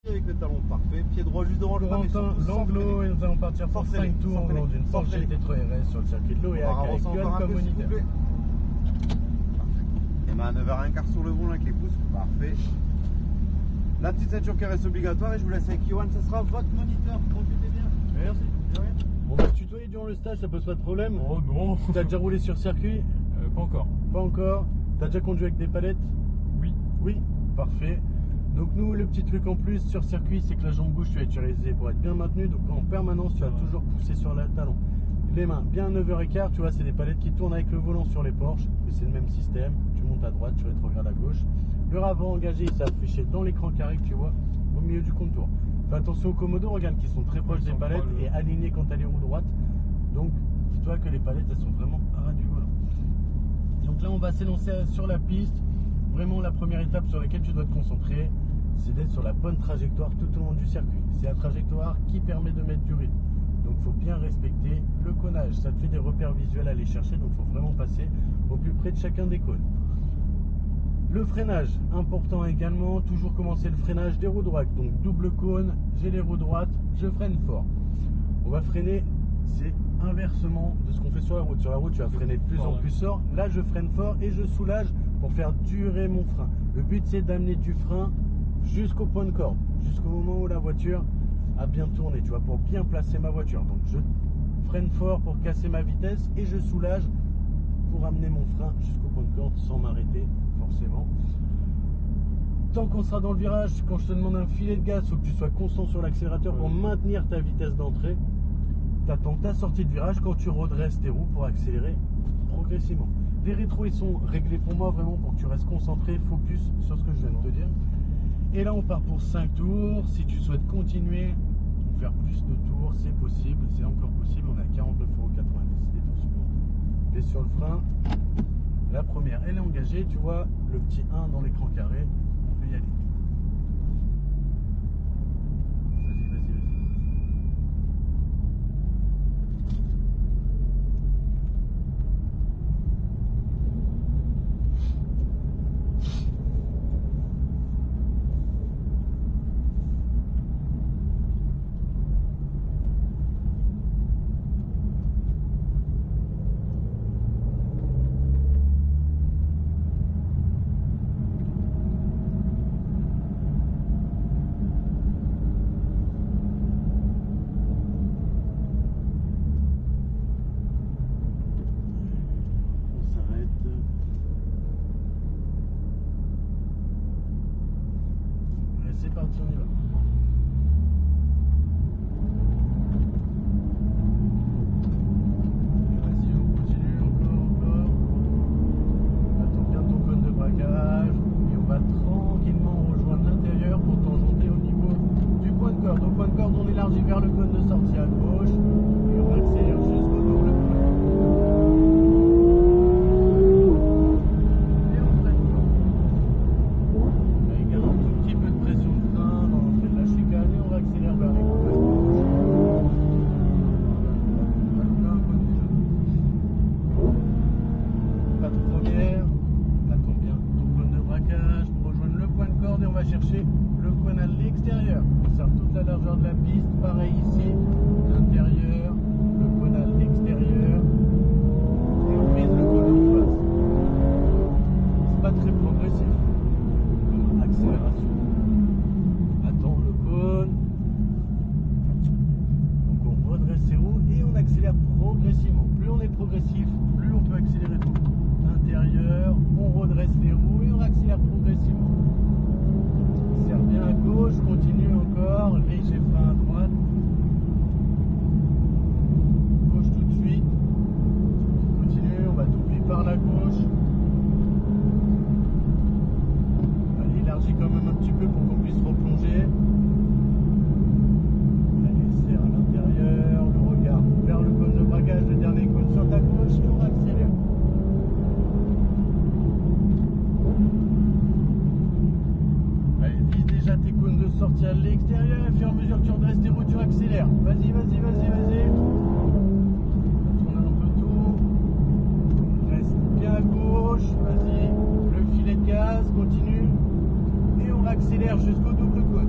Avec le talon parfait, pied droit juste devant le frein. L'anglo, et nous allons partir pour 5 tours au long d'une Porsche GT3 RS sur le circuit de l'Oréal avec Johan comme moniteur. Et ma 9h15 sur le volant avec les pouces, parfait. La petite ceinture qui reste obligatoire et je vous laisse avec Johan, ça sera votre moniteur. Profitez bien. Merci. On va se tutoyer durant le stage, ça pose pas de problème? Oh non. T'as déjà roulé sur circuit? Pas encore. Pas encore. T'as déjà conduit avec des palettes? Oui. Oui, parfait. Donc nous, le petit truc en plus sur circuit, c'est que la jambe gauche, tu vas utiliser pour être bien maintenu. Donc en permanence, tu vas toujours pousser sur le talon. Les mains, bien 9h15, tu vois, c'est des palettes qui tournent avec le volant sur les Porsche. C'est le même système. Tu montes à droite, tu rétrogrades à gauche. Le avant engagé, il s'est affiché dans l'écran carré que tu vois au milieu du contour. Fais attention aux commodos, regarde, qui sont très proches des palettes et alignés quand tu as les roues droites. Donc dis-toi que les palettes, elles sont vraiment à ras du volant. Donc là, on va s'élancer sur la piste. Vraiment, la première étape sur laquelle tu dois te concentrer, c'est d'être sur la bonne trajectoire tout au long du circuit. C'est la trajectoire qui permet de mettre du rythme. Donc il faut bien respecter le cônage. Ça te fait des repères visuels à aller chercher, donc il faut vraiment passer au plus près de chacun des cônes. Le freinage, important également, toujours commencer le freinage des roues droites. Donc double cône, j'ai les roues droites, je freine fort. On va freiner, c'est inversement de ce qu'on fait sur la route. Sur la route, tu vas freiner de plus en plus fort. Là, je freine fort et je soulage pour faire durer mon frein. Le but, c'est d'amener du frein jusqu'au point de corde, jusqu'au moment où la voiture a bien tourné, tu vois, pour bien placer ma voiture. Donc je freine fort pour casser ma vitesse et je soulage pour amener mon frein jusqu'au point de corde sans m'arrêter forcément. Tant qu'on sera dans le virage, quand je te demande un filet de gaz, il faut que tu sois constant sur l'accélérateur pour maintenir ta vitesse d'entrée. Tu attends ta sortie de virage quand tu redresses tes roues pour accélérer progressivement. Les rétros, ils sont réglés pour moi vraiment pour que tu restes concentré, focus sur ce que je viens de te dire. Et là, on part pour 5 tours. Si tu souhaites continuer ou faire plus de tours, c'est possible, c'est encore possible. On est à 49,90 € des tours supplémentaires. Et sur le frein, la première, elle est engagée. Tu vois le petit 1 dans l'écran carré. On peut y aller. Vas-y, vas-y, vas-y. C'est parti, on y va. Vas-y, on continue, encore. Attends bien ton cône de braquage. Et on va tranquillement rejoindre l'intérieur pour tangenter au niveau du point de corde. Au point de corde, on élargit vers le cône de sortie à gauche. Et on accélère jusqu'au double cône. Chercher le cône à l'extérieur. On sert toute la largeur de la piste. Pareil ici, l'intérieur, le cône à l'extérieur. Et on vise le cône en face. C'est pas très progressif comme accélération. Attends le cône. Donc on redresse ses roues et on accélère progressivement. Plus on est progressif, plus on peut accélérer tout. Intérieur, on redresse les roues et on accélère progressivement. Serre bien à gauche, continue encore, léger frein à droite. Gauche tout de suite. Continue, on va doubler par la gauche. Allez, élargis quand même un petit peu pour qu'on puisse replonger. Allez, serre à l'intérieur, le regard vers le cône de braquage, le dernier cône sur ta gauche et on accélère. Déjà tes cônes de sortie à l'extérieur et au fur et à mesure que tu redresses tes roues, tu accélères. Vas-y, vas-y, vas-y, vas-y. Tourne un peu tout. Reste bien à gauche. Vas-y. Le filet de gaz, continue. Et on accélère jusqu'au double cône.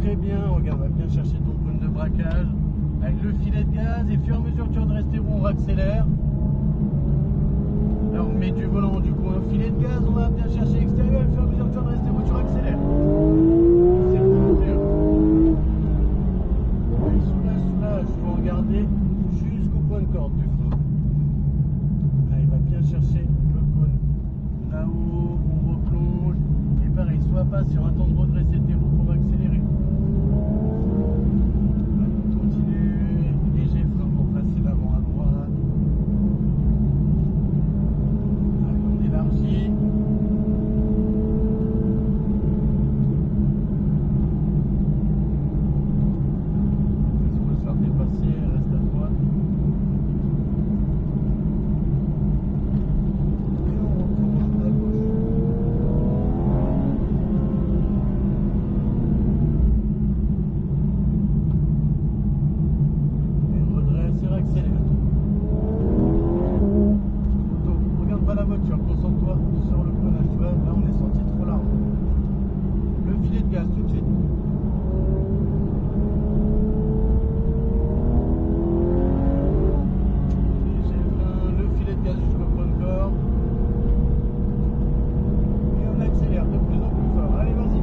Très bien, regarde, on va bien chercher ton cône de braquage avec le filet de gaz et au fur et à mesure que tu redresses tes roues, on accélère. Là on met du volant, du coup un filet de gaz, on va bien chercher l'extérieur et au fur et à mesure que tu redresses tes roues, tu accélères. C'est beaucoup mieux. Et soulage, il faut regarder jusqu'au point de corde du frein. Là il va bien chercher le cône. Là-haut, on replonge. Et pareil, sois patient, attends de redresser tes roues pour accélérer. Continue, léger frein pour passer l'avant à droite. Allez, on élargit. On va se faire dépasser, reste à droite. Et on replonge à gauche. Accélère. Regarde pas la voiture, concentre-toi sur le freinage. Tu vois, là on est sorti trop large. Le filet de gaz tout de suite. Léger frein, le filet de gaz jusqu'au point de corde. Et on accélère de plus en plus fort. Allez, vas-y.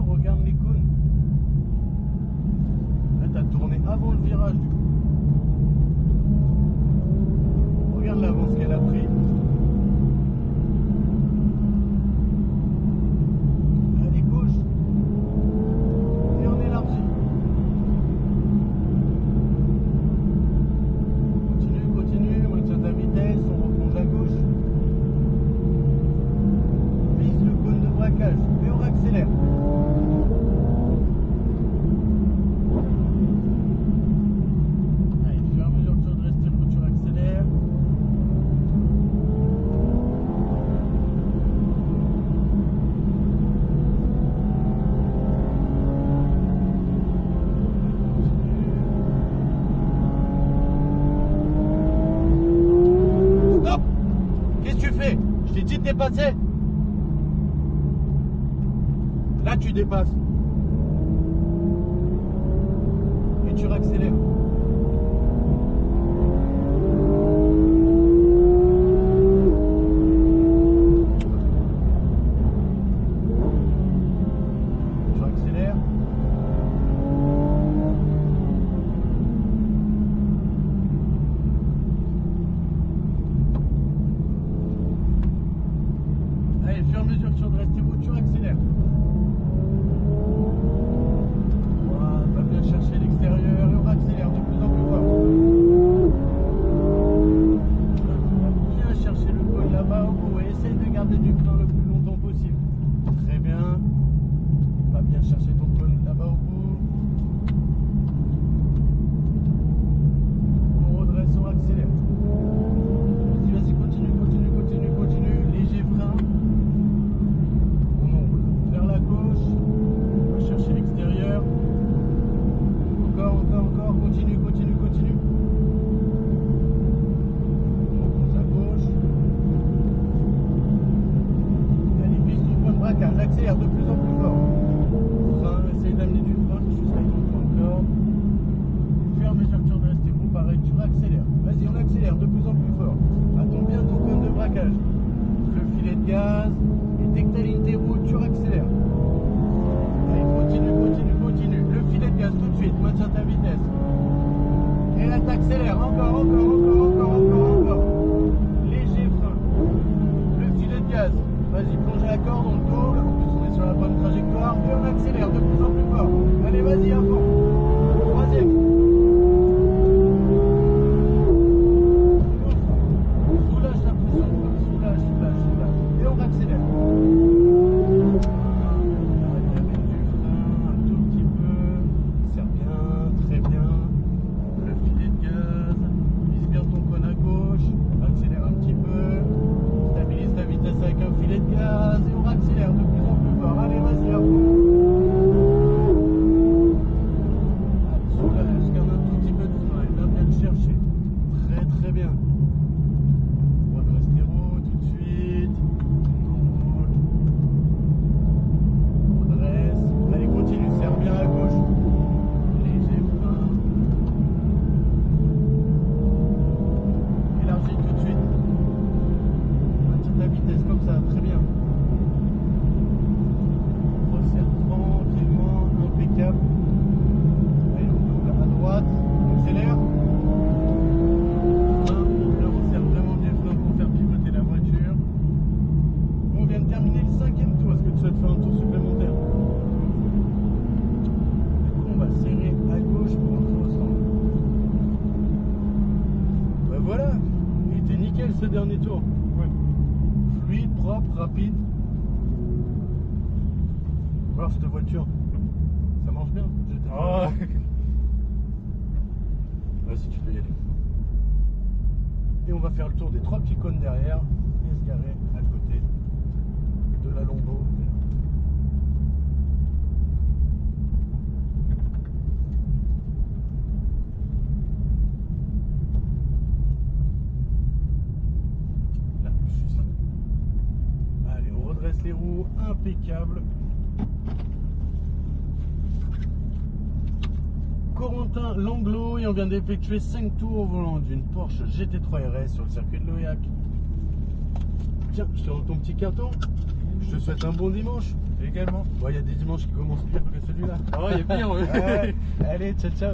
Regarde les cônes. Là, tu as tourné avant le virage. Regarde l'avance qu'elle a pris. Allez, gauche. Et on élargit. Continue, maintiens ta vitesse, on replonge à gauche. Vise le cône de braquage et on accélère. Je t'ai dit de dépasser. Là tu dépasses. Et tu réaccélères. Tu réaccélères. Allez, au fur et à mesure que tu redresses tes roues, tu accélères. Voilà, va bien chercher l'extérieur et on accélère de plus en plus fort. On va bien chercher le cône là-bas au bout et essaye de garder du frein le plus longtemps possible. Très bien. Va bien chercher ton cône là-bas au bout. On redresse, on accélère. Vas-y, continue. Léger frein. Vers la gauche, on va chercher l'extérieur. Encore, continue. On remonte à gauche. Allez, vise ton point de braquage, accélère de plus en plus fort. Frein, essaye d'amener du frein jusqu'à ton point de corde. Au fur et à mesure que tu redresses tes roues, pareil, tu réaccélères. Vas-y, on accélère de plus en plus fort. Attends bien ton cône de braquage. Le filet de gaz. Et dès que tu alignes tes roues, tu réaccélères. Allez, continue. Le filet de gaz tout de suite, maintiens ta vitesse. Et là, t'accélères. Encore. Léger frein. Le filet de gaz. Vas-y, plonge la corde, on le double. En plus, on est sur la bonne trajectoire. Et on accélère de plus en plus fort. Allez, vas-y, à fond. Troisième. dernier tour. Ouais. Fluide, propre, rapide. Voir cette voiture. Ça marche bien. Ah. Vas-y, tu peux y aller. Et on va faire le tour des 3 petits cônes derrière et se garer à côté de la Lombo. Là, juste là. Allez, on redresse les roues, impeccable. Corentin Langlo et on vient d'effectuer 5 tours au volant d'une Porsche GT3 RS sur le circuit de Loyac. Tiens, je te rends ton petit carton. Je te souhaite un bon dimanche. Également. Bon, il y a des dimanches qui commencent pire que celui-là. Ah, il y a pire, ouais. Ouais. Allez, ciao ciao.